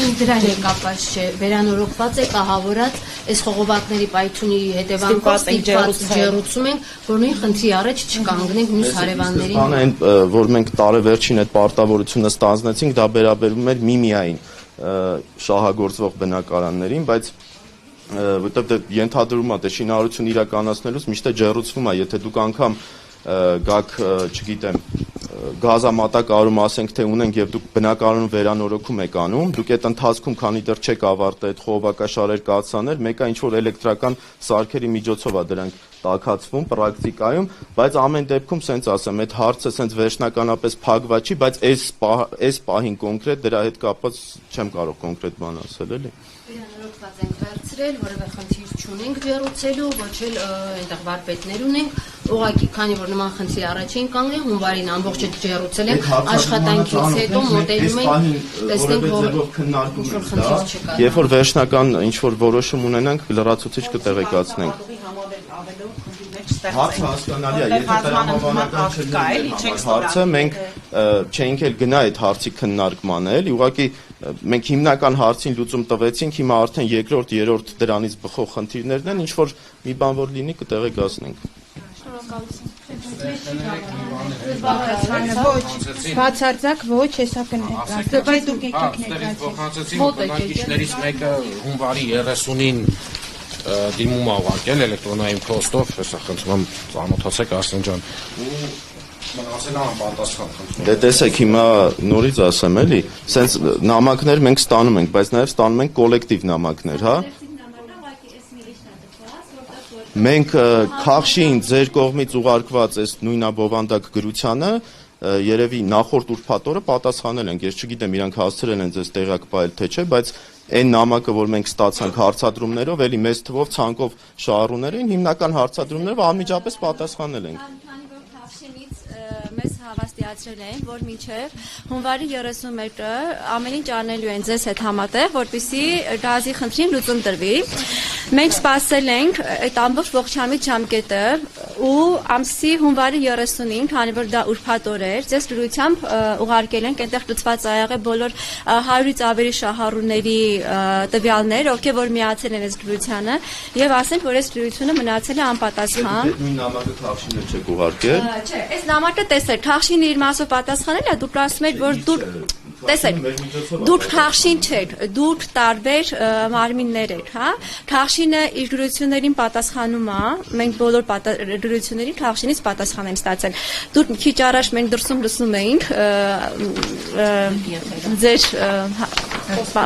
միայն դրան է կապված չէ, վերանորոգված է, կահավորած, այս խողովակների պայթյունի հետևանքով ստիպված ջեռուցում ենք, որ նույն խնդրի առաջ չկանգնենք մյուս հարևաններին։ Բանը այն, որ մենք տարեվերջին այդ պարտավորությունը ստանձնեցինք, դա վերաբերում էր միմիային շահագործվող բնակարաններին, բայց որտեղ ենթադրում է շինարարություն իրականացնելուց միշտ է ջեռուցվում է, եթե դուք անգամ գաք, չգիտեմ, գազամատակարարում ասենք թե ունենք եւ դուք բնակարանում վերանորոգում եք անում, դուք այդ ընթացքում քանի դեռ չեք ավարտել այդ խողովակաշարեր կացանել, մեկը ինչ որ էլեկտրական սարքերի միջոցով է դրանք տաքացվում պրակտիկայում, բայց ամեն դեպքում սենց ասեմ, այդ հարցը սենց վերջնականապես փակված չի, բայց այս պահին կոնկրետ դրա հետ կապված չեմ կարող կոնկրետ բան ասել, էլի։ Վերանորոգված ենք վերցրել, որևէ խնդիր չունենք ջեռուցելու, ոչ էլ այնտեղ վարպետներ ունենք, ուղղակի քանի որ նման խնդիր առաջ էին կանգնել, հունվարին ամբողջը ջեռուցել ենք, աշխատանքից հետո մոտենում ենք, տեսնենք որ քննարկում չկա։ Երբ որ վերջնական ինչ որ որոշում ունենանք, լրացուցիչ կտեղեկացնենք։ Հարցը հասկանալի է, եթե տրամաբանական չէ, հարցը մենք չենք էլ գնա այդ հարցի քննարկմանը, էլի, ուղղակի մենք հիմնական հարցին լուծում տվեցինք, հիմա արդեն երկրորդ, երրորդ դրանից բխող խնդիրներն են, ինչ որ մի բան որ լինի կտեղեկացնենք։ Բացարձակ ոչ, հեսա կներկայացնենք, դուք եկեք ներկայացնենք։ Բնակիչներից մեկը հունվարի 30-ին դիմում է ուղարկել էլեկտրոնային փոստով, հեսա խնդրում եմ ծանոթացեք Արսեն ջան։ Մնացել է անպատասխան խնդրում։ Դե տեսեք, հիմա նորից ասեմ, էլի, սենց նամակներ մենք ստանում ենք, բայց նաև ստանում ենք կոլեկտիվ նամակներ, հա։ Մենք Քախշին ձեր կողմից ուղարկված այս նույնաբովանդակ գրությանը երևի նախորդ ուրբաթ օրը պատասխանել ենք, ես չգիտեմ իրանք հասցրել են ձեզ տեղակ պահել թե չէ, բայց այն նամակը, որ մենք ստացանք հարցադրումներով, էլի մեծ թվով ցանկով շահառուներ էին, հիմնական հարցադրումներով անմիջապես պատասխանել ենք։ Մեզ հավաստիացրել են, որ մինչև հունվարի 31-ը ամեն ինչ անելու են ձեզ հետ համատեղ, որպեսզի գազի խնդրին լուծում տրվի։ Մենք սպասել ենք այդ ամբողջ ողջամիտ ժամկետը ու ամսի հունվարի 30-ին, քանի որ դա ուրբաթ օր էր, ձեզ դրությամբ ուղարկել ենք այնտեղ լուծված ա եղել բոլոր 100-ից ավելի շահառուների տվյալներ, ովքեր որ միացել են այս դրությանը, եւ ասենք, որ այս դրությունը մնացել է անպատասխան։ Նույն նամակը Քախշին չեք ուղարկել։ Չէ, այս նամակը տեսեք, Քախշինը իր մասով պատասխանել է, դուք ասում եք, որ դուք տեսեք, դուք Քախշին չեք, դուք տարբեր մարմիններ եք, հա։ Քախշինը իր դրություններին պատասխանում է, մենք բոլոր դրություններին Քախշինից պատասխան ենք ստացել։ Դուք քիչ առաջ մենք դրսում լսում էինք ձեր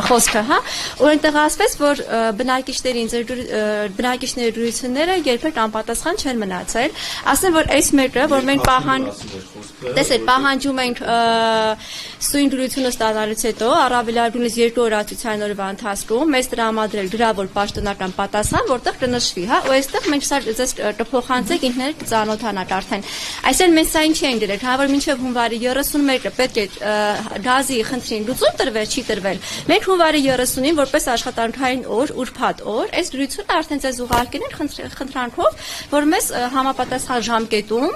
խոսքը, հա, ու այնտեղ ասվեց, որ բնակիչների դրությունները երբեք անպատասխան չեն մնացել։ Ասեմ, որ այս մեկը, որ մենք պահանջում ենք սույն դրությունը ստանալուց հետո առավելագույնս 2 օրացության օրվա ընթացքում մեզ տրամադրել գրավոր պաշտոնական պատասխան, որտեղ կնշվի, հա, ու այստեղ մենք ձեզ կփոխանցենք ինքներդ կծանոթանաք արդեն։ Այսինքն մենք սա ինչի ենք դրել, հա, որ մինչև հունվարի 31-ը պետք է գազի խնդրին լուծում տրվել, չի տրվել։ Մենք հունվարի 30-ին որպես աշխատանքային օր, ուրբաթ օր, այս դրությունը արդեն ձեզ ուղարկել են խնդրանքով, որ մեզ համապատասխան ժամկետում,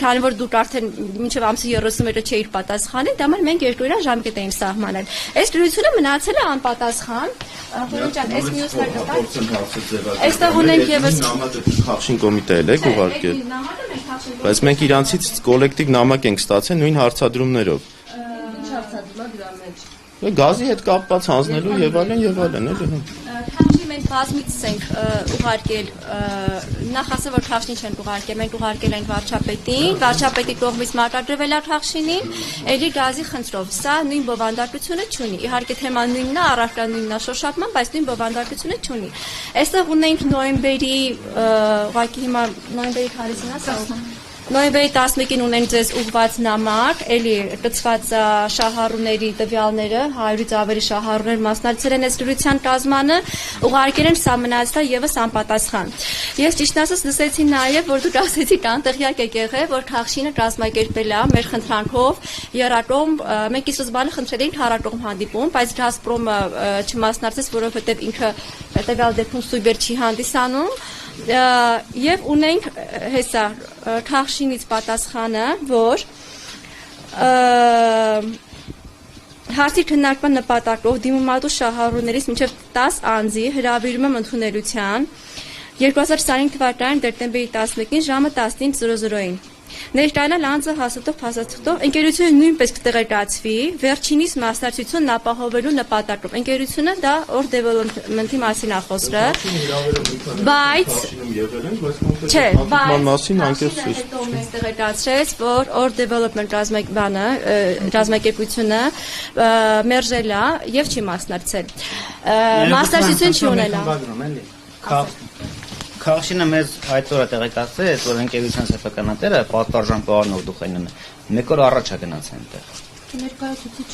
քանի որ դուք արդեն մինչև ամսի 31-ը չէիք պատասխանել, դա մենք 2 օրյա ժամկետ էին սահմանել։ Այս դրությունը մնացել է անպատասխան։ Խորհրդան, այս մյուս հարցը։ Այստեղ ունենք եւս Քախշին կոմիտե եք ուղարկել։ Բայց մենք իրանցից կոլեկտիվ նամակ ենք ստացել նույն հարցադրումներով։ Ինչ հարցադրում է դրա մեջ։ Գազի հետ կապված հանձնելու եւ այլն, էլի։ Քախշին մենք բազմից ենք ուղարկել, նախ ասեմ, որ Քախշին չեն ուղարկել, մենք ուղարկել ենք վարչապետին, վարչապետի կողմից մարտադրվել է Քախշինին, էլի գազի խնդրով։ Սա նույն բովանդակությունը չունի։ Իհարկե թեման նույնն է, առարկա նույնն է շոշափման, բայց նույն բովանդակությունը չունի։ Այստեղ ունենք նոյեմբերի, ուղղակի հիմա նոյեմբերի 40-ին է, նոյեմբերի 11-ին ունենք ձեզ ուղղված նամակ, էլի կցված շահառուների տվյալները, 100-ից ավելի շահառուներ մասնակցել են այս դրության կազմանը, ուղարկել են սա մնացել եւս անպատասխան։ Ես ճիշտ ասած լսեցի նաեւ, որ դուք ասեցիք անտեղյակ եք եղել, որ Քախշինը կազմակերպել է մեր խնդրանքով երակոմ, մենք ի սկզբանե խնդրել էինք հարակողմ հանդիպում, բայց Գազպրոմը չմասնակցեց, որովհետեւ ինքը հետեւյալ դեպքում սուբեր չի հանդիսանում։ Եվ ունենք հեսա Քախշինից պատասխանը, որ Հարցի քննարկման նպատակով դիմումատու շահառուներից մինչև 10 անձի հրավիրում եմ ընդունելության 2025 թվականի դեկտեմբերի 11-ին ժամը 15:00-ին։ Ներկայացնել անձը հաստատող փաստաթղթով ընկերությունը նույնպես կտեղեկացվի վերջինիս մասնակցությունն ապահովելու նպատակով։ Ընկերությունը դա Or Development-ի մասին է խոսքը, բայց չէ, մասին անկեղծ տեղեկացրեց, որ Or Development ռազմակերպությունը մերժել է եւ չի մասնակցել։ Մասնակցություն չի ունենա։ Քաղաքինը մեզ այդ օրը տեղեկացրեց, որ ընկերության սեփականատերը պատվարժան Պողոս Դուխանյանը մեկ օր առաջ է գնացել այնտեղ։ Ներկայացուցիչ։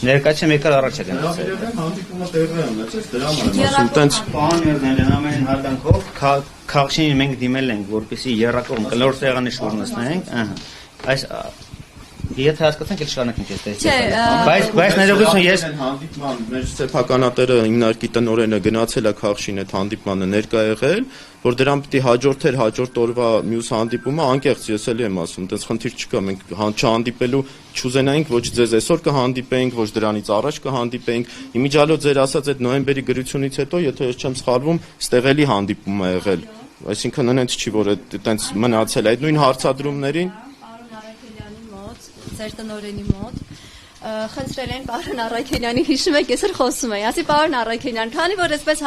Ներկայացի մեկ օր առաջ է գնացել։ հանդիպումը տեղի է ունեցել, դրա համար տենց Պարոն ամեն հարգանքով քաղաքին մենք դիմել ենք, որպեսզի երրակողմ կլոր տեղանի շուրջ նստենք, այս Եթե հասկացանք, էլ շարունակենք այս տեսակետը։ Բայց ներողություն, ես հանդիպման մեր սեփականատերը հիմնարկի տնօրենը գնացել է Քաղաքին այդ հանդիպմանը ներկա եղել, որ դրան պիտի հաջորդել հաջորդ օրվա մյուս հանդիպումը, անկեղծ ես էլի եմ ասում, այդպես խնդիր չկա, մենք չհանդիպելու չուզենայինք, ոչ ձեզ այսօր կհանդիպեինք, ոչ դրանից առաջ կհանդիպեինք։ Իմիջիալով ձեր ասած այդ նոյեմբերի գրությունից հետո, եթե ես չեմ սխալվում, ստեղ էլի հանդիպում է եղել։ Այսինքն այնց չի, որ այդտենց մնացել այդ նույն հարցադրումներին Ձեր տնօրենի մոտ խնդրել են պարոն Առաքելյանի հիշում եք այսօր խոսում էի, ասի պարոն Առաքելյան, քանի որ այսպես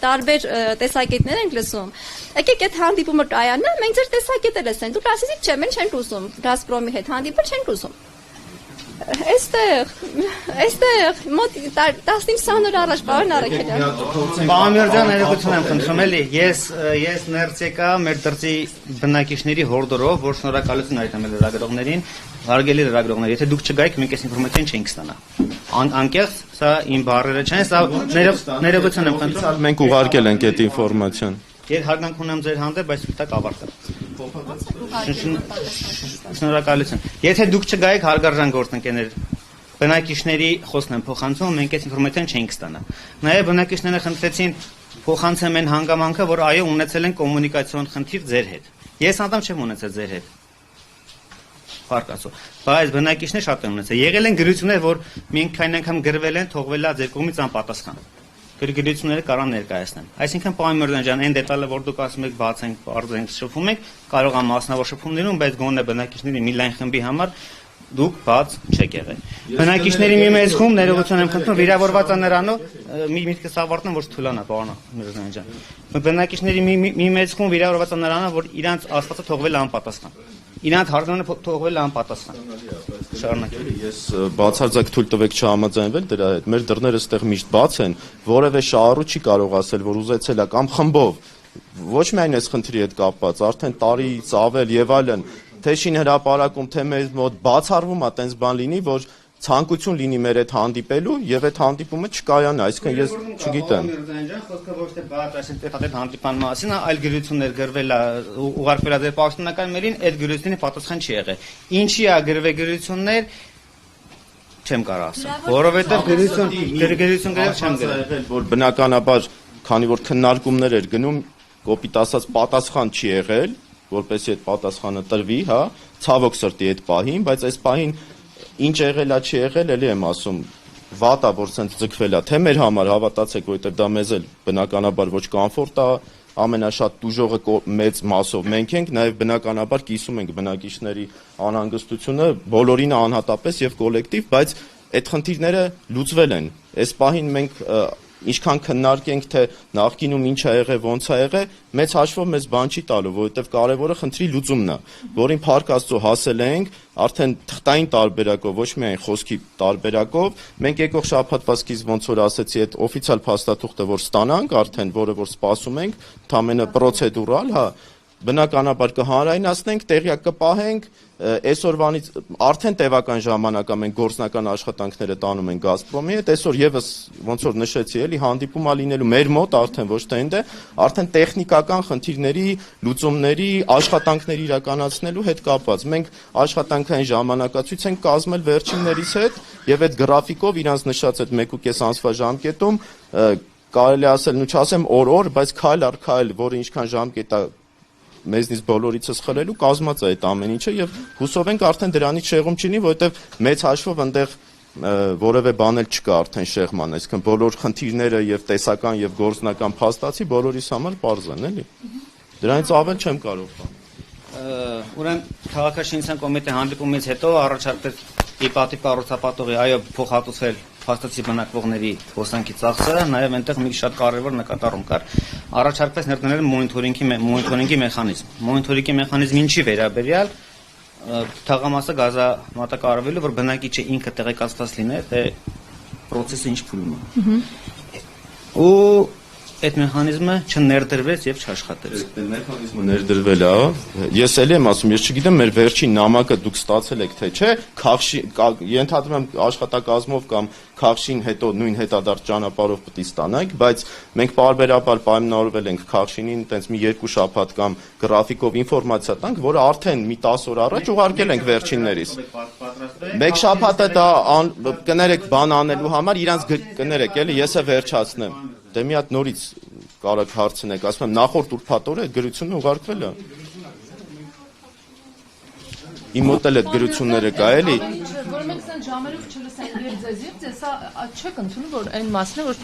տարբեր տեսակետներ ենք լսում, եկեք այդ հանդիպումը կայանա, մենք ձեր տեսակետը լսենք, դուք ասեցիք չէ, մենք չենք ուզում Գազպրոմի հետ հանդիպել չենք ուզում։ Այստեղ մոտ 15-20 օր առաջ պարոն Առաքելյան։ Պարոն Միրզյան, ներողություն եմ խնդրում էլի, ես ներս եկա մեր դրսի բնակիչների հորդորով, որ շնորհակալություն այդտեղ լրագրողներին, հարգելի լրագրողներ, եթե դուք չգայիք, մենք այս ինֆորմացիան չենք ստանա։ Անկեղծ, սա իմ բառերը չեն, սա ներողություն եմ խնդրում։ Մենք ուղարկել ենք այդ ինֆորմացիան։ Ես հարգանք ունեմ ձեր հանդեպ, բայց ցույց ավարտել։ Շնորհակալություն։ Եթե դուք չգայիք, հարգարժան գործընկերներ, բնակիչների խոսքն են փոխանցում, մենք այս ինֆորմացիան չենք ստանա։ Նաև բնակիչները խնդրեցին փոխանցեմ այն հանգամանքը, որ այո, ունեցել են կոմունիկացիոն խնդիր ձեր հետ։ Ես անդամ չեմ ունեցել ձեր հետ։ Փառքասո։ Բայց բնակիչները շատ են ունեցել։ Եղել են գրություններ, որ մենք քան անգամ գրվել են, թողվել է ձեր կողմից անպատասխան։ Գրությունները կարող ներկայացնեն։ Այսինքն պարոն Միրզյան ջան, այն դետալը, որ դուք ասում եք, բաց ենք, բարձենք, շփվում ենք, կարող է մասնավոր շփումներում, բայց գոնե բնակիչների մի լայն խմբի համար դուք բաց չեք եղել։ Բնակիչների մի մեծ խումբ, ներողություն եմ խնդրում, վիրավորված է նրանով, մի միտքս ավարտեմ, որ չթուլանա պարոն Միրզյան ջան։ Բնակիչների մի մեծ խումբ վիրավորված է նրանով, որ իրանց աստվածը թողվել է անպատասխան։ Իրանց հարգանքը թողվել է անպատասխան։ Շարունակեք։ Ես բացարձակ թույլ տվեք չհամաձայնվել դրա հետ։ Մեր դռները այստեղ միշտ բաց են, որևէ շահառու չի կարող ասել, որ ուզեցել է կամ խմբով։ Ոչ միայն այս խնդրի հետ կապված, արդեն տարից ավել եւ այլն, թե շին հրապարակում, թե մեր մոտ բացառվում է տենց բան լինի, որ ցանկություն լինի մեր հետ հանդիպելու եւ այդ հանդիպումը չկայանա, այսինքն ես չգիտեմ։ Խոսքը ոչ թե բաց այսինքն հանդիպան մասին, այլ գրություններ գրվել է, ուղարկվել է ձեր պաշտոնական մերին, այդ գրությունների պատասխան չի եղել։ Ինչի է գրվել գրություններ, չեմ կարող ասել, որովհետեւ գրություն գրել չեմ գրել, որ բնականաբար, քանի որ քննարկումներ էր գնում, կոպիտ ասած պատասխան չի եղել, որպեսզի այդ պատասխանը տրվի, հա, ցավոք սրտի այդ պահին, բայց այս պահին ինչ եղել է, չի եղել, էլի եմ ասում, վատ է, որ սենց ձգվել է, թե մեր համար հավատացեք, որովհետև դա մեզ էլ բնականաբար ոչ կոմֆորտ է, ամենաշատ տուժողը մեծ մասով մենք ենք, նաև բնականաբար կիսում ենք բնակիչների անհանգստությունը, բոլորին անհատապես եւ կոլեկտիվ, բայց այդ խնդիրները լուծվել են։ Այս պահին մենք ինչքան քննարկենք, թե նախկինում ինչ ա եղել, ոնց ա եղել, մեծ հաշվով մեզ բան չի տալու, որովհետև կարևորը խնդրի լուծումն է, որին փառք Աստծո հասել ենք, արդեն թղթային տարբերակով, ոչ միայն խոսքի տարբերակով, մենք եկող շաբաթվա սկիզբ ոնց որ ասեցի, այդ օֆիցիալ փաստաթուղթը որ ստանանք, արդեն որը որ սպասում ենք, ընդամենը պրոցեդուրալ, հա, բնականաբար կհանրայնացնենք, տեղյակ կպահենք, այսօրվանից արդեն տևական ժամանակ մենք գործնական աշխատանքները տանում ենք Գազպրոմի հետ, այսօր եւս ոնց որ նշեցի, էլի հանդիպում ա լինելու մեր մոտ, արդեն ոչ թե այնտեղ, արդեն տեխնիկական խնդիրների, լուծումների, աշխատանքների իրականացնելու հետ կապված։ Մենք աշխատանքային ժամանակացույց ենք կազմել վերջիններից հետ եւ այդ գրաֆիկով իրանց նշած այդ 1.5 ամսվա ժամկետում կարելի ասել, նու չասեմ օր, բայց քայլ առ քայլ, որը ինչքան ժամկետ է մեզնից բոլորիցս խլելու կազմած է այդ ամեն ինչը եւ հուսով ենք արդեն դրանից շեղում չլինի, որովհետեւ մեծ հաշվով այնտեղ որևէ բան էլ չկա արդեն շեղման, այսինքն բոլոր խնդիրները եւ տեսական եւ գործնական փաստացի բոլորիս համար པարզ են, էլի։ Դրանից ավել չեմ կարող բան։ Ուրեմն քաղաքաշինության կոմիտեի հանդիպումից հետո առաջարկվեց իպատի կառուցապատողի այո փոխհատուցել փաստացի բնակվողների հոսանքի ծախսը, նաև այնտեղ մի շատ կարևոր նկատառում կար։ Առաջարկվեց ներդնել մոնիթորինգի մեխանիզմ։ Մոնիթորինգի մեխանիզմին ինչի վերաբերյալ թաղամասը գազամատակարարվելու, որ բնակիչը ինքը տեղեկացված լիներ, թե process-ը ինչ փուլում է։ Ու այդ մեխանիզմը չներդրվեց եւ չաշխատեց։ Այդ մեխանիզմը ներդրվել է, ես էլի եմ ասում, ես չգիտեմ մեր վերջին նամակը դուք ստացել եք թե չէ, ենթադրում եմ աշխատակազմով կամ քաղշին հետո նույն հետադարձ ճանապարհով պետք է ստանանք, բայց մենք պարբերաբար պայմանավորվել ենք քաղշինին, տենց մի 2 շաբաթ կամ գրաֆիկով ինֆորմացիա տանք, որը արդեն մի 10 օր առաջ ուղարկել ենք վերջիններիս։ Մեկ շաբաթը դա կներեք բան անելու համար իրանց կներեք, էլի ես է վերջացնեմ։ Դե մի հատ նորից կարակ հարցնեք, ասում եմ նախորդ ուրբաթ օրը այդ գրությունը ուղարկվել է։ Իմ մոտ էլ այդ գրությունները կա, էլի։ Որ մենք սան ժամերով չլսենք եւ ձեզ սա չեք ընդունում, որ այն մասն է, որ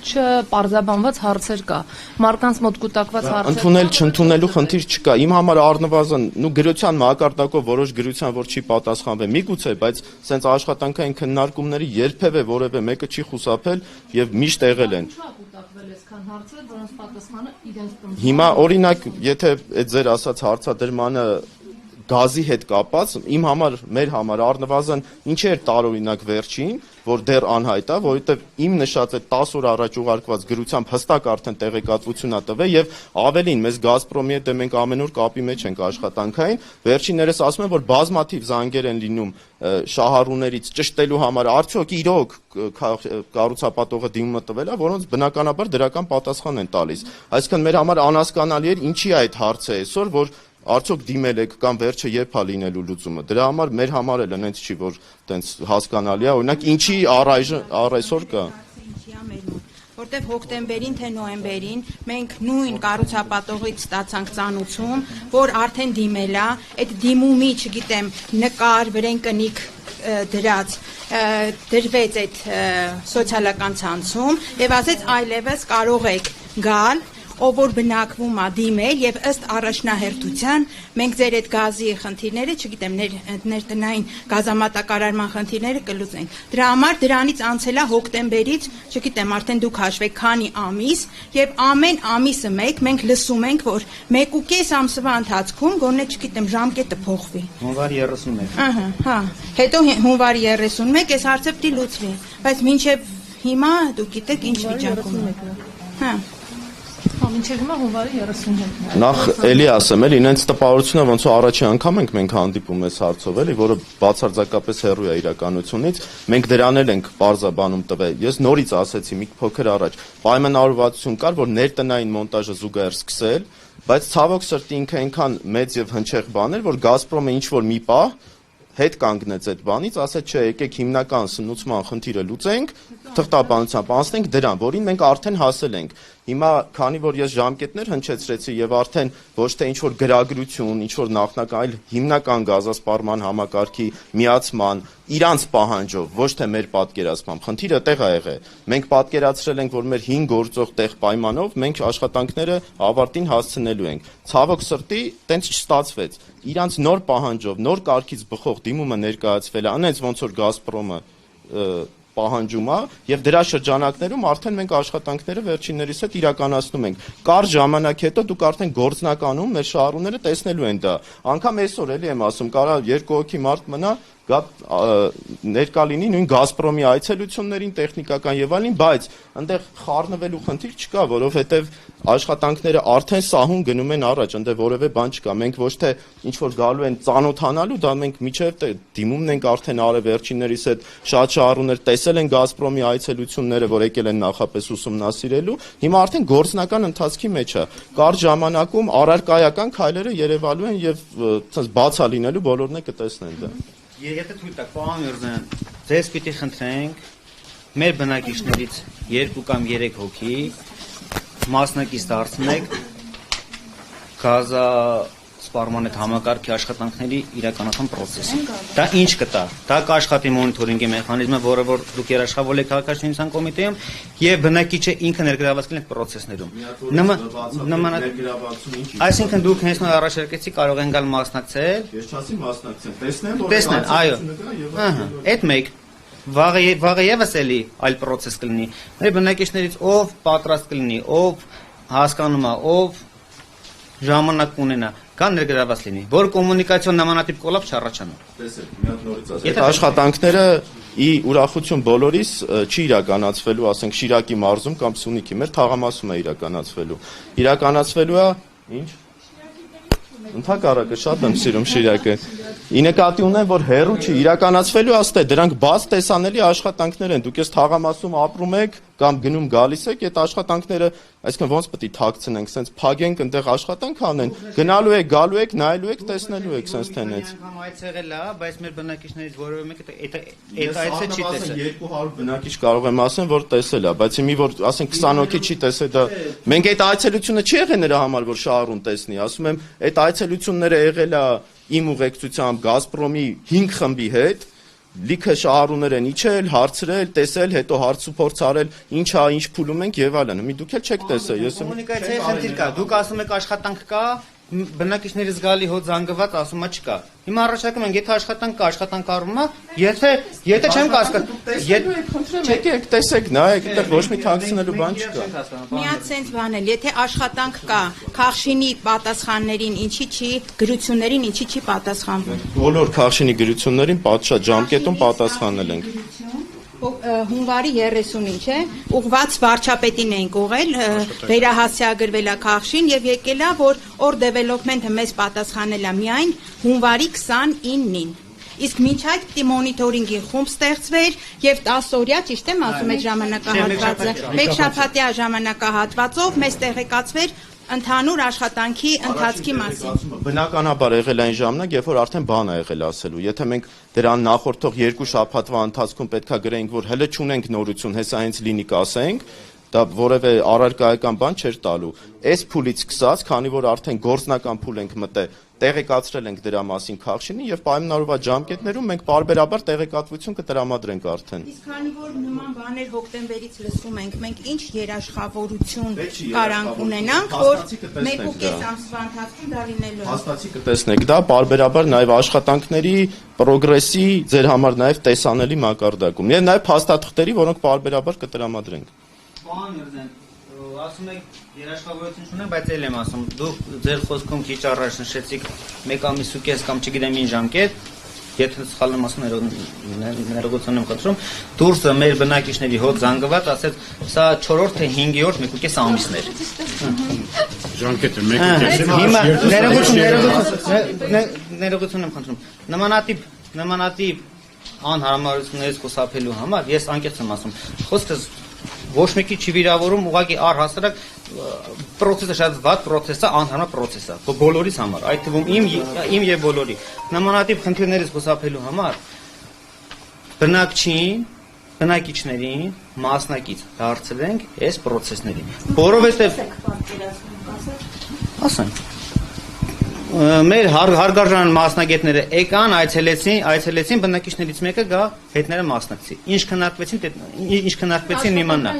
չպարզաբանված հարցեր կա, մարդկանց մոտ կուտակված հարցեր։ Ընդունել չընդունելու խնդիր չկա։ Իմ համար առնվազն, գրության մակարդակով որոշ գրության որ չի պատասխանվել, միգուցե, բայց սենց աշխատանքային քննարկումների երբևէ որևէ մեկը չի խուսափել եւ միշտ եղել են։ Հարցեր, որոնց պատասխանը իրենց Հիմա օրինակ, եթե այդ ձեր ասած հարցադրմանը գազի հետ կապած, իմ համար, մեր համար առնվազն ինչ էր տարօրինակ վերջին, որ դեռ անհայտ է, որովհետև իմ նշած այդ 10 օր առաջ ուղարկված գրությամբ հստակ արդեն տեղեկատվություն է տվել եւ ավելին մեզ Գազպրոմի հետ մենք ամեն օր կապի մեջ ենք աշխատանքային, վերջիններս ասում են, որ բազմաթիվ զանգեր են լինում շահառուներից ճշտելու համար, արդյոք իրոք կառուցապատողը դիմումը տվել է, որոնց բնականաբար դրական պատասխան են տալիս։ Այսինքն մեր համար անհասկանալի էր ինչի է այդ հարցը այսօր, որ արդյոք դիմել եք կամ վերջը երբ է լինելու լուծումը։ Դրա համար մեր համար էլ այնց չի, որ տենց հասկանալի է, օրինակ ինչի առայսօր կա։ Որտեվ հոկտեմբերին թե նոյեմբերին մենք նույն կառուցապատողից ստացանք ծանուցում, որ արդեն դիմել է, այդ դիմումի, չգիտեմ, նկար, վրենկնիկ դրած դրվեց այդ սոցիալական ցանցում եւ ասեց այլևս կարող եք գալ ով որ բնակվում է դիմել եւ ըստ առաջնահերթության մենք ձեր այդ գազի խնդիրները, չգիտեմ, ներտնային գազամատակարարման խնդիրները կլուծենք։ Դրա համար դրանից անցել է հոկտեմբերից, չգիտեմ, արդեն դուք հաշվեք քանի ամիս եւ ամեն ամիսը մենք լսում ենք, որ 1.5 ամսվա ընթացքում գոնե, չգիտեմ, ժամկետը փոխվի։ Հունվարի 31։ Ահա, հա։ Հետո հունվարի 31 այս հարցը պետք է լուծվի, բայց մինչեւ հիմա դուք գիտեք ինչ վիճակում է։ Հա։ Մինչև հիմա հունվարի 31-ն։ Նախ էլի ասեմ, էլի ինձ տպավորությունը ոնց որ առաջի անգամ մենք հանդիպում ես հարցով, էլի, որը բացարձակապես հեռու է իրականությունից, մենք դրան էլ ենք պարզաբանում տվել։ Ես նորից ասեցի մի փոքր առաջ, պայմանավորվածություն կար, որ ներտնային մոնտաժը զուգահեռ սկսել, բայց ցավոք սրտի ինքը այնքան մեծ եւ հնչեղ բան էր, որ Գազպրոմը ինչ որ մի պահ հետ կանգնեց այդ բանից, ասեց չէ, եկեք հիմնական սնուցման խնդիրը լուծենք, թղթաբանությամբ անցնենք դրան, որին մենք արդեն հասել ենք։ Հիմա, քանի որ ես ժամկետներ հնչեցրեցի եւ արդեն ոչ թե ինչ որ գրագրություն, ինչ որ նախնական, այլ հիմնական գազասպառման համակարգի միացման, իրանց պահանջով, ոչ թե մեր պատկերացմամբ, խնդիրը տեղ է եղել։ Մենք պատկերացրել ենք, որ մեր 5 գործող տեղ պայմանով մենք աշխատանքները ավարտին հասցնելու ենք։ Ցավոք սրտի, տենց չստացվեց։ Իրանց նոր պահանջով, նոր կարգից բխող դիմումը ներկայացվել է, այնց ոնց որ Գազպրոմը պահանջում է եւ դրա շրջանակներում արդեն մենք աշխատանքները վերջիններիս հետ իրականացնում ենք։ Կարճ ժամանակ հետո դուք արդեն գործնականում մեր շահառուները տեսնելու են դա։ Անկամ այսօր էլի եմ ասում, կարա 2 հոգի մարդ մնա գա ներկա լինի նույն Գազպրոմի այցելություններին, տեխնիկական եւ այլն, բայց այնտեղ խառնվելու խնդիր չկա, որովհետեւ աշխատանքները արդեն սահուն գնում են առաջ, այնտեղ որևէ բան չկա։ Մենք ոչ թե ինչ որ գալու են ծանոթանալու, դա մենք միջև դիմումն ենք արդեն արել վերջիններիս հետ, շատ շահառուներ տեսել են Գազպրոմի այցելությունները, որ եկել են նախապես ուսումնասիրելու, հիմա արդեն գործնական ընթացքի մեջ է։ Կարճ ժամանակում առարկայական քայլերը երևալու են եւ բացա լինելու բոլորն է կտեսնեն դա։ Եթե թույլ տաք, պարոն Միրզյան, ձեզ պիտի խնդրենք մեր բնակիչներից 2 կամ 3 հոգի մասնակից դարձնեք գազա սպառման այդ համակարգի աշխատանքների իրականացման process-ը։ Դա ինչ կտա։ Դա կաշխատի մոնիթորինգի մեխանիզմը, որը որ դուք երաշխավորել եք քաղաքաշինության կոմիտեում, եւ բնակիչը ինքը ներգրավված կլինի process-ներում։ Այսինքն դուք հենց նոր առաջարկեցի կարող են գալ մասնակցել։ Ես չասի մասնակցել, տեսնեն, այո։ Այդ մեկ վաղը եւս էլի այլ process կլինի։ Մեր բնակիչներից ով պատրաստ կլինի, ով հասկանում է, ով ժամանակ ունենա, կան ներգրաված լինի, որ կոմունիկացիոն նմանատիպ կոլապս չառաջանա։ Տեսեք, մի հատ նորից ասեմ։ Այդ աշխատանքները ի ուրախություն բոլորիս չի իրականացվելու, ասենք Շիրակի մարզում կամ Սյունիքի, մեր թաղամասում է իրականացվելու է, ինչ։ Ընդհակառակը շատ եմ սիրում Շիրակը։ Ի նկատի ունեմ, որ հերու չի իրականացվելու, աստե դրանք բաց տեսանելի աշխատանքներ են։ Դուք ես թաղամասում ապրում եք կամ գնում գալիս եք, այդ աշխատանքները, այսինքն ոնց պետք է թաքցնենք, sense փագենք այնտեղ աշխատանք անեն, գնալու եք, գալու եք, նայելու եք, տեսնելու եք, sense տենից։ Այս եղել է, բայց մեր բնակիչներից որևէ մեկը այդ այցը չի տեսել։ 200 բնակիչ կարող եմ ասեմ, որ տեսել է, բայց մի որ ասենք 20 հոգի չի տեսել դա։ Մենք այդ այցելությունը չի եղել նրա համար, որ շահառուն տեսնի, ասում եմ, այդ այցելությունները եղել է իմ ուղեկցությամբ Գազպրոմի 5 խմբի հետ, լիքը շահառուներ են իջել, հարցրել, տեսել, հետո հարցուփորձ արել, ինչ է, ինչ փուլում ենք եւ այլն։ Մի դուք էլ չեք տեսել, ես կոմունիկացիայի խնդիր կա։ Դուք ասում եք աշխատանք կա, բնակիչներից գալի հո զանգված ասում է չկա։ Հիմա առաջարկում ենք, եթե աշխատանք կա, աշխատանք առնում է, եթե չեմ կասկածում, եկեք, տեսեք, նայեք, այդտեղ ոչ մի թաքցնելու բան չկա։ Մի հատ sense բան էլ, եթե աշխատանք կա, Քախշինի պատասխաններին ինչի չի, գրություններին ինչի չի պատասխանվում։ Բոլոր Քախշինի գրություններին պատշաճ ժամկետում պատասխանել ենք։ Հունվարի 30-ին, չէ, ուղված վարչապետին ենք ուղղել, վերահասցեագրվել է Քախշին եւ եկել է, որ օր դեվելոպմենթը մեզ պատասխանել է միայն հունվարի 29-ին։ Իսկ մինչ այդ պիտի մոնիթորինգի խումբ ստեղծվեր եւ 10 օրյա, ճիշտ եմ ասում, այդ ժամանակահատվածը, մեկ շաբաթյա ժամանակահատվածով մեզ տեղեկացվեր ընդհանուր աշխատանքի ընթացքի մասին։ Բնականաբար եղել այն ժամանակ, երբ որ արդեն բան է եղել ասելու։ Եթե մենք դրան նախորդող 2 շաբաթվա ընթացքում պետքա գրեինք, որ հələ չունենք նորություն, հեսա հենց լինի կասենք, դա որևէ առարկայական բան չէր տալու։ Այս փուլից սկսած, քանի որ արդեն գործնական փուլ ենք մտել, տեղեկացրել ենք դրա մասին Քախշինին եւ պայմանավորված ժամկետներում մենք բարբերաբար տեղեկատվություն կտրամադրենք արդեն։ Իսկ քանի որ նման բաներ հոկտեմբերից լսում ենք, մենք ինչ երաշխավորություն կարանք ունենանք, որ 1.5 ամսվա ընթացքում դա լինելու է։ Հաստատի կտեսնեք դա բարբերաբար նաեւ աշխատանքների պրոգրեսի ձեր համար նաեւ տեսանելի մակարդակում։ Եվ նաեւ փաստաթղթերի, որոնք բարբերաբար կտրամադրենք։ Պարոն Միրզյան, ասում եք երաշխավորություն չունեն, բայց էլ եմ ասում, դուք ձեր խոսքում քիչ առաջ նշեցիք 1 ամիս ու կես կամ չգիտեմ ինչ ժամկետ, եթե սխալ եմ ասում, ներողություն եմ խնդրում, դուրսը մեր բնակիչների հոտ զանգված ասեց, սա 4-րդ թե 5-րդ 1.5 ամիսներ։ Ժամկետը 1.5 հիմա ներողություն եմ խնդրում։ Նմանատիպ անհարմարություններից խուսափելու համար ես անկեղծ եմ ասում, խոսքս ոչ մեկի չի վիրավորում, ուղղակի առհասարակ process-ը շատ վատ process-ը, անհարմար process-ը, բոլորիս համար, այդ թվում իմ եւ բոլորի։ Նմանատիպ խնդիրներից խուսափելու համար բնակիչներին մասնակից դարձրենք այս process-ներին։ Որովհետեւ ասենք մեր հարգարժան մասնագետները եկան, այցելեցին բնակիչներից մեկը գա հետները մասնակցի։ Ինչ քննարկվեցին իմանա։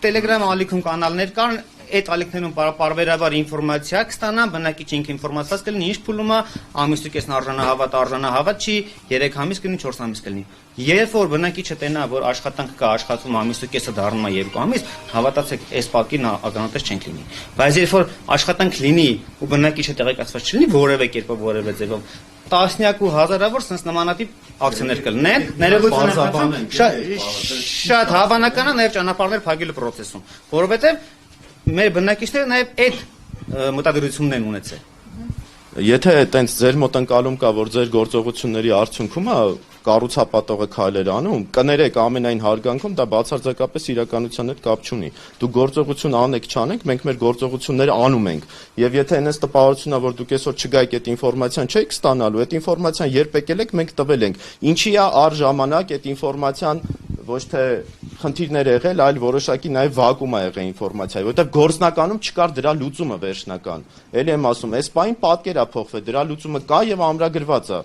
Telegram ալիքում կանալներ կան, այդ ալիքներում բարբերաբար ինֆորմացիա կստանան, բնակիչը ինքը ինֆորմացված կլինի, ինչ փուլում է, ամիսու կեսն արժանահավատ չի, 3 ամիս կլինի, 4 ամիս կլինի։ Երբ որ բնակիչը տենա, որ աշխատանք կա, աշխատում ամիսու կեսը դառնում է 2 ամիս, հավատացեք, այս պակին ականատես չենք լինի։ Բայց երբ որ աշխատանք լինի ու բնակիչը տեղեկացված չլինի որևէ կերպով, որևէ ձևով, տասնյակ ու հազարավոր sense նմանատիպ ակցիաներ կլինեն, ներողություն շատ հավանական է նաև ճանապարհներ փակելու process-ում, որովհետև մեր բնակիչները նաև այդ մտադրությունն են ունեցել։ Եթե այտենց ձեր մոտ ընկալում կա, որ ձեր գործողությունների արդյունքում է կառուցապատողը քայլեր անում, կներեք ամենայն հարգանքում դա բացարձակապես իրականության հետ կապ չունի։ Դուք գործողություն անեք, չանեք, մենք մեր գործողությունները անում ենք։ Եվ եթե այնպես տպավորությունա, որ դուք այսօր չգայիք այդ ինֆորմացիան չեք ստանալու, այդ ինֆորմացիան երբ եկել եք, մենք տվել ենք։ Ինչի է առժամանակ այդ ինֆորմացիան ոչ թե խնդիրներ եղել, այլ որոշակի նաև վակուում է եղել ինֆորմացիայի, որովհետև գործնականում չկար դրա լուծումը վերջնական։ Էլի եմ ասում, այս պահին պատկեր է փոխվել, դրա լուծումը կա եւ ամրագրված է։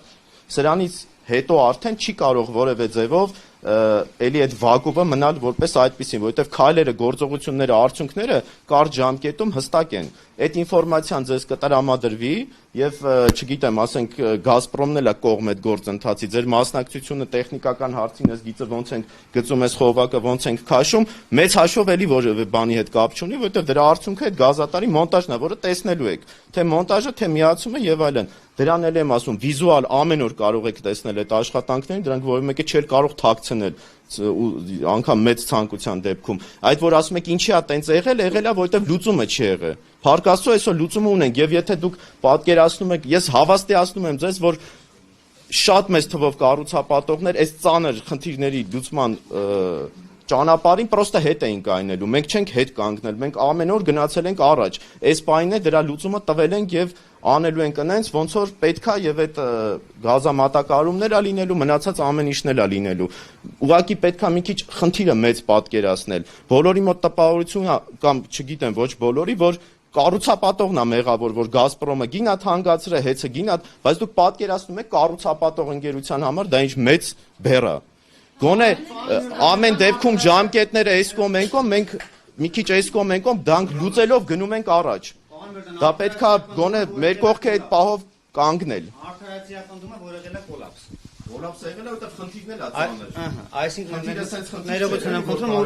Սրանից հետո արդեն չի կարող որևէ ձևով էլի այդ վակուումը մնալ որպես այդպեսին, որովհետև քայլերը, գործողությունները, արդյունքները կարճ ժամկետում հստակ են։ Այդ ինֆորմացիան ձեզ կտրամադրվի եւ չգիտեմ, ասենք Գազպրոմն էլ է կողմ այդ գործընթացի, ձեր մասնակցությունը տեխնիկական հարցին ես գիծը ոնց ենք գծում այս խողովակը, ոնց ենք քաշում, մեծ հաշվով էլի որևէ բանի հետ կապ չունի, որովհետև դրա արդյունքը այդ գազատարի մոնտաժն է, որը տեսնելու եք, թե մոնտաժը, թե միացումը եւ այլն։ Դրան էլ եմ ասում, վիզուալ ամեն օր կարող եք տեսնել այդ աշխատանքներին, դրանք որևէ մեկը չէր կարող թաքցնել անգամ մեծ ցանկության դեպքում։ Այդ որ ասում եք ինչի է տենց եղել է, որովհետև լուծումը չի եղել։ Փառք Աստծո, այսօր լուծումը ունենք եւ եթե դուք պատկերացնում եք, ես հավաստիացնում եմ ձեզ, որ շատ մեծ թվով կառուցապատողներ այս ծանր խնդիրների լուծման ճանապարհին պրոստը հետ էին կայնելու։ Մենք չենք հետ կանգնել, մենք ամեն օր գնացել ենք առաջ։ Այս պահին է դրա լուծումը տվել ենք եւ անելու ենք այնց, ոնց որ պետքա եւ այդ գազամատակարարումներ ա լինելու, մնացած ամեն ինչն էլ ա լինելու։ Ուղղակի պետքա մի քիչ խնդիրը մեծ պատկերացնել։ Բոլորի մոտ տպավորություն կամ չգիտեմ, ոչ բոլորի, որ կառուցապատողն է մեղավոր, որ Գազպրոմը գինա թանկացրել, հեծը գինա, բայց դուք պատկերացնում եք կառուցապատող ընկերության համար դա ինչ մեծ բեռ է։ Գոնե ամեն դեպքում ժամկետները այս կոմենկոմ մենք մի քիչ այս կոմենկոմ դանք լուծելով գնում ենք առաջ։ Դա պետքա գոնե մեր կողքը այդ պահով կանգնել։ Արդարացի ակնթումը որ եղել է կոլապս։ Կոլապս եղել է, որտեղ խնդիրներ ա ծանր։ Այսինքն ներողություն եմ խնդրում,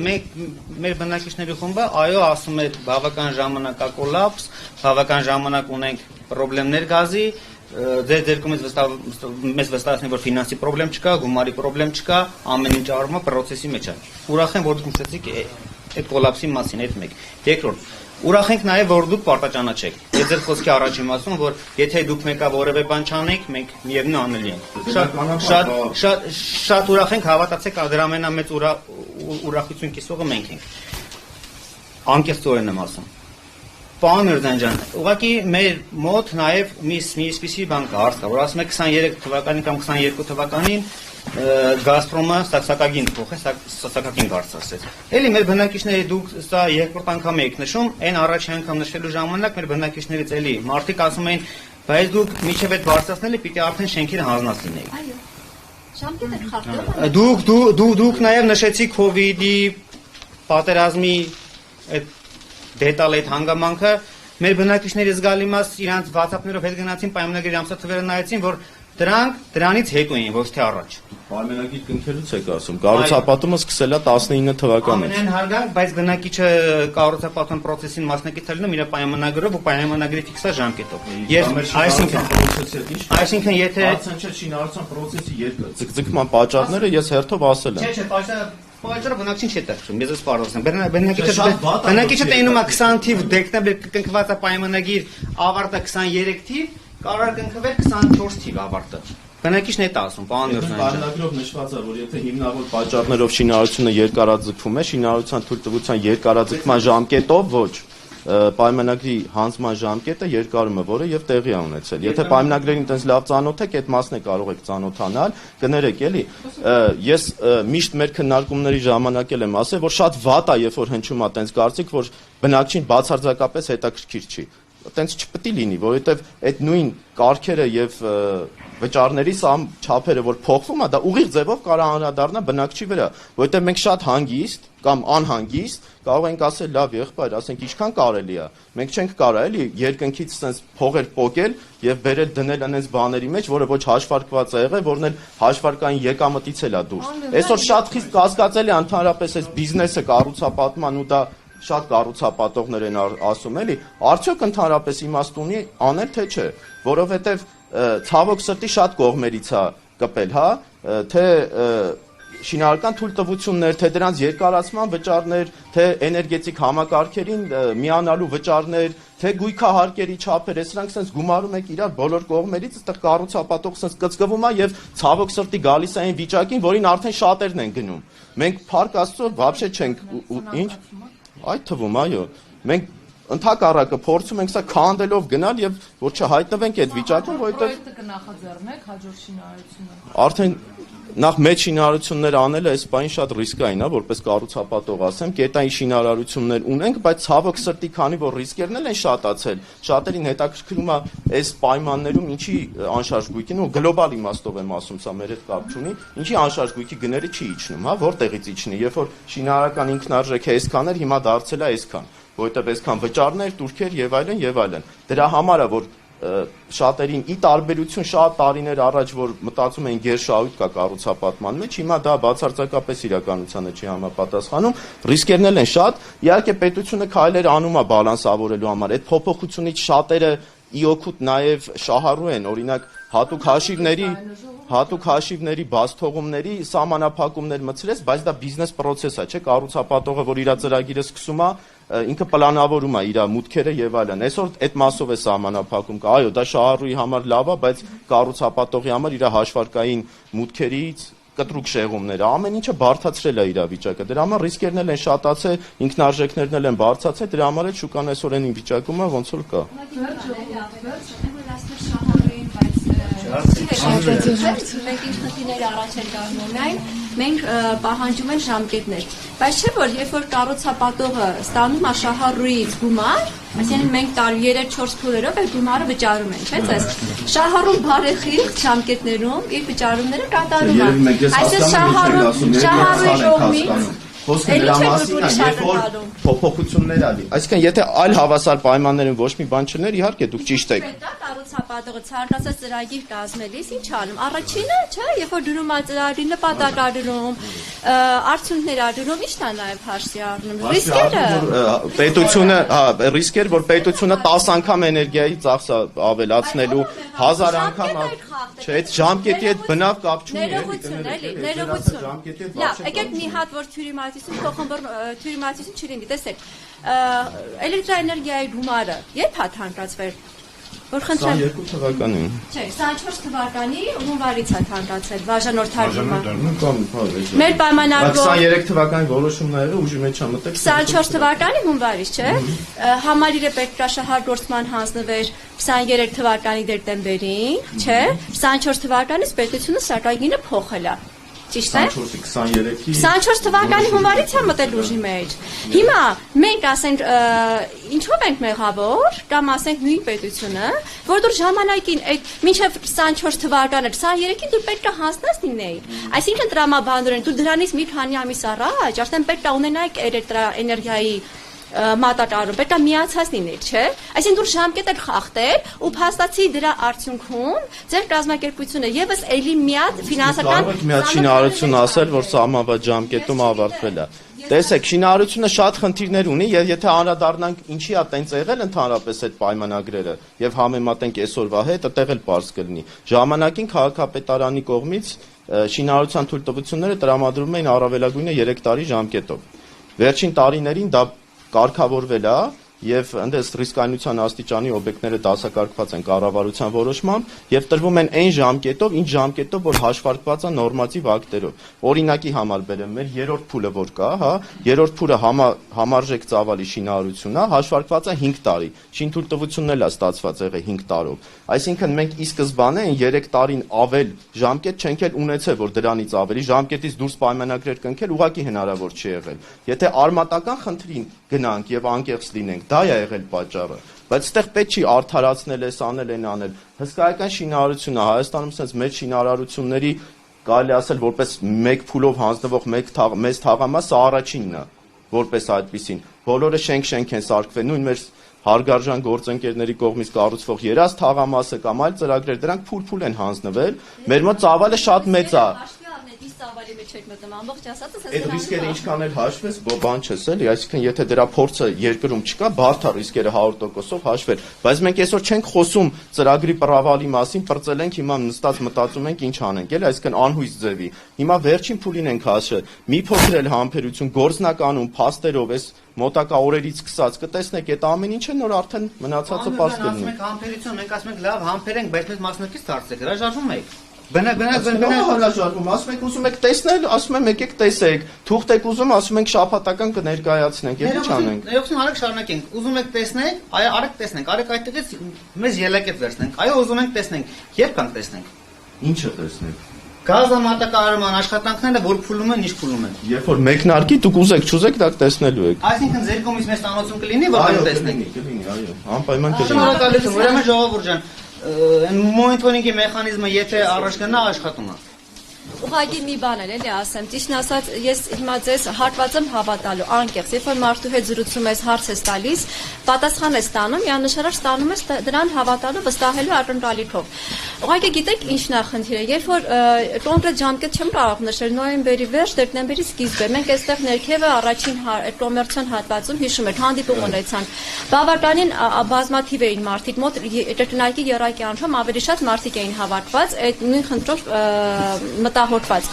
մենք մեր բնակիչների խումբը այո ասում է բավական ժամանակ է կոլապս, բավական ժամանակ ունենք խնդիրներ գազի, ձեր դերկումից մեզ վստահեցնի որ ֆինանսի խնդրեմ չկա, գումարի խնդրեմ չկա, ամեն ինչ արվում է process-ի մեջ է։ Ուրախ եմ որ դուք նշեցիք այդ կոլապսի մասին, այդ մեկ։ Երկրորդ, ուրախ ենք նաև որ դուք պարտաճանաչեք։ Ես ձեր խոսքի առաջ եմ ասում, որ եթե դուք մեկա որևէ բան չանեք, մենք միևնույն անելի ենք։ Շատ ուրախ ենք, հավատացեք, դրա ամենամեծ ուրախություն կիսողը մենք ենք։ Անկեղծորեն եմ ասում։ Պարոն Միրզոյան, ուղղակի մեր մոտ նաև մի սպիսի բան կա, հարց կա, որ ասում է 23 թվականին կամ 22 թվականին Գազպրոմը սակագին փոխեց, սակագին բարձրացրեց։ Էլի մեր բնակիչների դուք սա երկրորդ անգամ եք նշում, այն առաջին անգամ նշելու ժամանակ մեր բնակիչներից էլի մարդիկ ասում էին, բայց դուք միջև այդ բարձրացնելը պիտի արդեն շենքերը հանձնած լինեիք։ Այո։ Ժամկետը խախտում։ Դուք նաև նշեցիք COVID-ի պատերազմի այդ դետալ այդ հանգամանքը մեր բնակիչների զգալի մաս իրանց WhatsApp-ներով հետ գնացին պայմանագրի ամսաթվերը նայեցին, որ դրանից հետո էին, ոչ թե առաջ։ Պայմանագիր կնքելուց եք ասում։ Կառուցապատումը սկսել է 19 թվականից։ Ամենայն հարգանք, բայց բնակիչը կառուցապատման process-ին մասնակից լինում իր պայմանագրով ու պայմանագրի ֆիքսա ժամկետով։ Այսինքն եթե շինարարության process-ի ձգձգման պատճառները ես հերթով ասել եմ։ Չէ, Պայծառը բնակչին չի տեղ, մեզ սպառողն բնակիչը տենում է 20 թիվ դեկտեմբեր կնքված է պայմանագիր ավարտը 23 թիվ, կարող կնքվել 24 թիվ ավարտը։ Բնակիչն է ասում, պարոն Միրզոյան։ Պայմանագրով նշված է, որ եթե հիմնավոր պատճառներով շինարարությունը երկարաձգվում է, շինարարության թույլտվության երկարաձգման ժամկետով ոչ։ Պայմանագրի հանձնման ժամկետը երկարում է, որը եւ տեղի է ունեցել։ Եթե պայմանագրերին տես լավ ծանոթ եք, այդ մասն է կարող եք ծանոթանալ, կներեք էլի։ Ես միշտ մեր քննարկումների ժամանակ եմ ասել, որ շատ վատ է, երբ որ հնչում է տենց կարծիք, որ բնակչին բացարձակապես հետաքրքիր չի։ Տենց չպետք է լինի, որովհետեւ այդ նույն կարգերը եւ վճարների սամ չափերը որ փոխվում է, դա ուղիղ ձևով կարող անդրադառնա բնակչի վրա, որովհետեւ մենք շատ հանգիստ կամ անհանգիստ կարող ենք ասել լավ եղբայր, ասենք ինչքան կարելի է։ Մենք չենք կարող էլի երկնքից sense փողեր փոկել եւ բերել դնել անես բաների մեջ, որը ոչ հաշվարկված է եղել, որն էլ հաշվարկային եկամտից էլ է դուրս։ Այսօր շատ խիստ կասկածելի է ընդհանրապես այս բիզնեսը կառուցապատման ու դա շատ կառուցապատողներ են ասում էլի, արդյոք ընդհանրապես իմաստ ունի անել թե չէ, որովհետեւ ցավոք սրտի շատ կողմերից է կպել, հա, թե շինարարական թույլտվություններ, թե դրանց երկարացման վճարներ, թե էներգետիկ համակարգերին միանալու վճարներ, թե գույքահարկերի չափեր, սրանք sense գումարում եք իրար բոլոր կողմերից, այստեղ կառուցապատող sense կծկվում է եւ ցավոք սրտի գալիս է այն վիճակին, որին արդեն շատերն են գնում։ Մենք Փառք Աստծո вообще չենք ինչ այդ թվում, այո։ Մենք ընդհակառակը փորձում ենք սա քանդելով գնալ եւ որ չհայտնվենք այդ վիճակում, որովհետեւ կնախաձեռնեք հաջորդ շինարարությունը։ Արդեն նախ մեծ շինարարություններ անելը այս բանի շատ ռիսկային է, որպես կառուցապատող ասեմ, կետային շինարարություններ ունենք, բայց ցավոք սրտի, քանի որ ռիսկերն են շատացել, շատերին հետաքրքրում է այս պայմաններում ինչի անշարժ գույքին, ու գլոբալ իմաստով եմ ասում, սա մեր հետ կապ չունի, ինչի անշարժ գույքի գները չի իջնում, հա, որտեղից իջնի, երբ որ շինարարական ինքնարժեքը այսքան էր, հիմա դարձել է այսքան, որովհետև այսքան վճարներ, турքեր եւ այլն եւ այլն։ Դրա համար է, որ շատերին ի տարբերություն շատ տարիներ առաջ, որ մտածում էին գերշահույթ կա կառուցապատման մեջ, հիմա դա բացարձակապես իրականությանը չի համապատասխանում, ռիսկերն են շատ, իհարկե պետությունը քայլեր անում է բալանսավորելու համար, այդ փոփոխությունից շատերը ի օգուտ նաև շահառու են, օրինակ հատուկ հաշիվների բաց թողումների սահմանափակումներ մտցրեց, բայց դա բիզնես պրոցես է, չէ՞, կառուցապատողը, որ իր ծրագիրը սկսում է, ինքը պլանավորում է իր մուտքերը եւ այլն։ Այսօր այդ մասով է սահմանափակում կա։ Այո, դա շահառուի համար լավ է, բայց կառուցապատողի համար իր հաշվարկային մուտքերից կտրուկ շեղումները, ամեն ինչը բարդացրել է իրավիճակը։ Դրա համար ռիսկերն են շատացել, ինքնարժեքներն են բարձրացել, դրա համար էլ շուկան այսօր այն վիճակում է, ոնց որ կա։ Մենք ինչ խնդիրներ առաջ են գալու այն, մենք պահանջում ենք ժամկետներ, բայց չէ որ երբ որ կառուցապատողը ստանում է շահառուից գումար, այսինքն մենք տարի 3-4 փուլերով այդ գումարը վճարում ենք, չէ՞ ձեզ։ Շահառուն բարեխիղճ ժամկետներում իր վճարումները կատարում է։ Այսինքն շահառուի կողմից Խոսքը դրա մասին է, երբ որ փոփոխություններ ալի։ Այսինքն, եթե այլ հավասար պայմաններում ոչ մի բան չներ, իհարկե դուք ճիշտ եք։ Դա կառուցապատողը ցանկացած ծրագիր կազմելիս ինչ անում։ Առաջինը, չէ, երբ որ դնում է ծրագրի նպատակ ադրում, արդյունքներ ադրում, ի՞նչն է նաև հաշվի առնում։ Ռիսկերը։ Պետությունը, ռիսկեր, որ պետությունը 10 անգամ էներգիայի ծախսը ավելացնելու, 1000 անգամ, չէ, այդ ժամկետի հետ բնավ կապ չունի, ներողություն։ Լավ, եկեք մի հատ որ թյուրիմացություն փոխանցում, թյուրիմացություն չլինի, տեսեք, էլեկտրաէներգիայի գումարը երբ է թանկացվել, որ խնդրեմ 22 թվականին։ Չէ, 24 թվականի հունվարից է թանկացել բաժանորդարկումը։ Մեր պայմանագրով 23 թվականի որոշումները ուժի մեջ է մտել 24 թվականի հունվարից, չէ։ Համալիրը պետք է շահագործման հանձնվեր 23 թվականի դեկտեմբերին, չէ։ 24 թվականից պետությունը սակայն փոխել է։ Ճիշտ է։ 24 թվականի հունվարից է մտել ուժի մեջ։ Հիմա մենք ասենք ինչով ենք մեղավոր, կամ ասենք նույն պետությունը, որ դուր ժամանակին այդ մինչև 24 թվականը 23-ին դու պետք է հանձնես լինեի։ Այսինքն տրամաբանորեն դու դրանից մի քանի ամիս առաջ արդեն պետք է ունենայիք էլեկտրաէներգիայի մատակարարում, պետք է միացած լիներ, չէ։ Այսինքն դուր ժամկետ եք խախտել ու փաստացի դրա արդյունքում ձեր կազմակերպությունը եւս էլի մի հատ ֆինանսական մի հատ շինարարություն ասել, որ սահմանված ժամկետում ավարտվել է։ Տեսեք, շինարարությունը շատ խնդիրներ ունի, եւ եթե անդրադառնանք ինչի է տենց եղել ընդհանրապես այդ պայմանագրերը եւ համեմատենք այսօրվա հետ, այդտեղ էլ պարզ կլինի։ Ժամանակին քաղաքապետարանի կողմից շինարարության թույլտվությունները տրամադրվում էին առավելագույնը 3 տարի ժամկետով։ Վերջին տարիներին դա կարգավորվել է եւ այնտես ռիսկայնության աստիճանի օբյեկտները դասակարգված են կառավարության որոշմամբ եւ տրվում են այն ժամկետով, ինչ ժամկետով, որ հաշվարկված է նորմատիվ ակտերով։ Օրինակի համար բերեմ, մեր երրորդ փուլը որ կա, հա, երրորդ փուլը համարժեք ծավալի շինարարությունն է, հաշվարկված է 5 տարի։ Շինթույլտվությունն էլ է ստացված եղել 5 տարով։ Այսինքն մենք ի սկզբանե 3 տարին ավել ժամկետ չենք էլ ունեցել, որ դրանից ավելի ժամկետից դուրս պայմանագրեր կնքել ուղղակի հնարավոր չի եղել։ Եթե արմատական խնդրին գնանք եւ անկեղծ լինենք, դա է եղել պատճառը, բայց այդտեղ պետք չի արդարացնել էս անել են անել։ Հսկայական շինարարությունը Հայաստանում sense մեծ շինարարությունների կարելի ասել որպես մեկ փուլով հանձնվող մեծ թաղամասը առաջինն է, որպես այդպեսին։ Բոլորը շենք են սարքվել, նույն մեր հարգարժան գործընկերների կողմից կառուցվող երազ թաղամասը կամ այլ ծրագրեր, դրանք փուլ են հանձնվել։ Մեր մոտ ծավալը շատ մեծ է։ Ծավալի մեջ եք մտնում, ամբողջ ասածս այդ ռիսկերը ինչքան էլ հաշվես, բան չես էլի, այսինքն եթե դրա փորձը երկրում չկա, բարդ է ռիսկերը 100%-ով հաշվել, բայց մենք այսօր չենք խոսում ծրագրի պրավալի մասին, պրծել ենք, հիմա նստած մտածում ենք ինչ անենք, էլի, այսինքն անհույս ձևի։ Հիմա վերջին փուլին ենք հաշվել, մի փոքր էլ համբերություն, գործնականում, փաստերով, այս մոտակա օրերից սկսած կտեսնեք այդ ամեն ինչը նոր արդեն մնացածը պարզ կլինի։ Մենք համբերություն, մենք ասում ենք լավ, համբերենք, բայց մեզ մասնակից դարձեք, հրաժարվում եք։ Բնակ հրաժարվում, ասում եք ուզում եք տեսնել, ասում եմ եկեք տեսեք, թուղթ եք ուզում, ասում ենք շաբաթական կներկայացնենք, եւ ինչ անենք։ Ներողություն, արեք շարունակենք, ուզում եք տեսնենք, այո, արեք տեսնենք, արեք այդտեղից մեզ ելակետ վերցնենք, այո, ուզում ենք տեսնենք, երբ կանք տեսնենք։ Ինչը տեսնենք։ Գազամատակարարման աշխատանքները որ փուլում են, ինչ փուլում են։ Երբ որ մեկնարկի դուք ուզեք չուզեք դա տեսնելու եք։ Այսինքն ձեր կողմից մեծ տանոցում կլինի, որ տեսնենք։ Կլինի, այո, անպայման կլինի։ Շնորհակալություն, ուրեմն ժողովուրդ ջան, այն մոնիթորինգի մեխանիզմը եթե առաջ գնա աշխատում է։ Ուղղակի մի բան էլ էլի ասեմ, ճիշտն ասած, ես հիմա ձեզ հարկված եմ հավատալու, անկեղծ, երբ որ մարդու հետ զրուցում ես, հարց ես տալիս, պատասխան ես տանում, միանշանակ ստանում ես դրան հավատալու, վստահելու ակնկալիքով։ Ուղղակի գիտեք ինչն է խնդիրը, երբ որ կոնկրետ ժամկետ չեմ կարող նշել, նոյեմբերի վերջ, դեկտեմբերի սկիզբ է, մենք այստեղ ներքևը առաջին կոմերցիոն հատվածում հիշում եք, հանդիպում ունեցանք։ Բավականին բազմաթիվ էին մարդիկ, մոտ երկնակի երակի անդամ ավելի շատ մարդիկ էին հավաքված, այդ նույն խնդրով մտահոգված։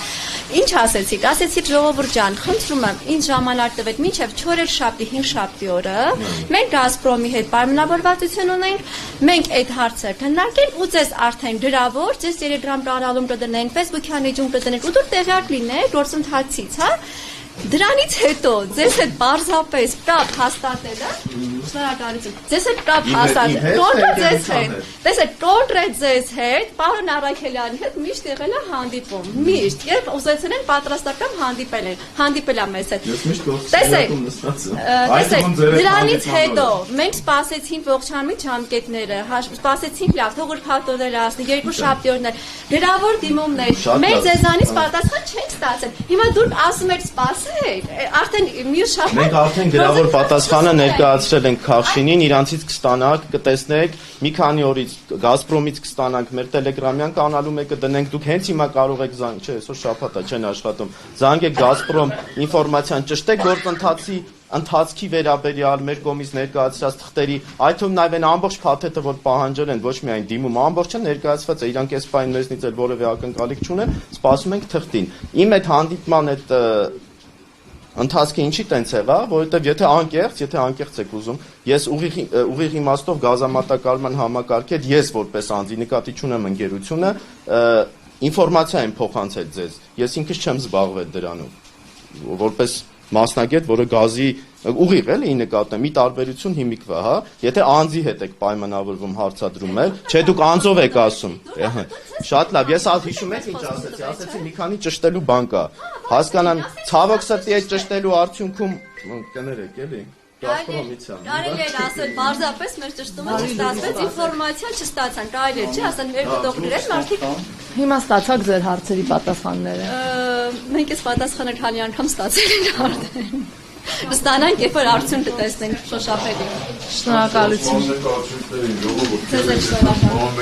Ինչ ասեցիք? Ասեցիք ժողովուրդ ջան, խնդրում եմ, ինձ ժամանակ տվեք մինչև 4 շաբթի, 5 շաբթի օրը։ Մենք Գազպրոմի հետ պայմանավորվածություն ունենք, մենք այդ հարցը քննարկենք ու ձեզ արդեն գրավոր, ձեզ Telegram կանալում կդնենք, Facebook-յան էջում կդնենք ու դուք տեղյակ լինեք գործընթացից, հա։ Դրանից հետո ձեզ հետ բարձրապես կապ հաստատելը, շնորհակալություն։ Ձեզ հետ կապ հաստատել, կոնկրետ ձեզ հետ։ Տեսեք, կոնկրետ ձեզ հետ, պարոն Արաքելյանի հետ միշտ եղել է հանդիպում, միշտ։ Երբ ուզեցել են պատրաստական հանդիպել է մեզ հետ։ Ես միշտ գործում նստած եմ։ Տեսեք, դրանից հետո մենք սպասեցինք ողջամիտ ժամկետները, սպասեցինք լավ, թող ուրբաթորներ ասնի, 2 շաբթիորներ, գրավոր դիմումներ։ Մենք ձեզանից պատասխան չենք ստացել։ Հիմա դուք ասում եք արդեն մյուս շաբաթ մենք արդեն գրավոր պատասխանը ներկայացրել ենք Քավշինին, իրանցից կստանաք, կտեսնեք, մի քանի օրից Գազպրոմից կստանանք, մեր Telegram-յան կանալու մեկը դնենք, դուք հենց հիմա կարող եք զանգ, չէ, այսօր շաբաթ է, չեն աշխատում, զանգեք Գազպրոմ ինֆորմացիան ճշտեք գործընթացի ընթացքի վերաբերյալ մեր կողմից ներկայացրած թղթերի, այդ թվում նաև այն ամբողջ փաթեթը, որ պահանջել են, ոչ միայն դիմում, ամբողջը ներկայացված է, իրանք այս պայն մեզնից էլ որևէ ակնկալիք չունեն, սպասում ենք թղթին։ Իմ այդ հանդիպման այդ ընթացքը ինչի տենց եղա, որովհետև եթե անկեղծ եք ուզում, ես ուղիղ իմաստով գազամատակարարման համակարգի հետ ես որպես անձի նկատի չունեմ ընկերությունը, ինֆորմացիա եմ փոխանցել ձեզ։ Ես ինքս չեմ զբաղվել դրանով, որպես մասնագետ, որը գազի ուղիղ էլի նկատեմ, մի տարբերություն հիմիկվա, հա, եթե անձի հետ եք պայմանավորվում հարցադրում ել, չէ դուք անձով եք ասում։ Շատ լավ, ես հիշում եք ինչ ասեցի, մի քանի ճշտելու բան կա։ Հասկանան, ցավոք սրտի այդ ճշտելու արդյունքում կներեք էլի։ Կարելի է ասել, բարձրապես մեր ճշտումը չստացվեց, ինֆորմացիա չստացան, կարելի է, չի ասան, մեր դոկտորներ մարդիկ։ Հիմա ստացաք ձեր հարցերի պատասխանները։ Մենք այս պատասխանը քանի անգամ ստացել ենք արդեն։ Ստանանք, երբ որ արդյունքը տեսնենք, շոշափելի։ Շնորհակալություն։ Ձեզ էլ շնորհակալ։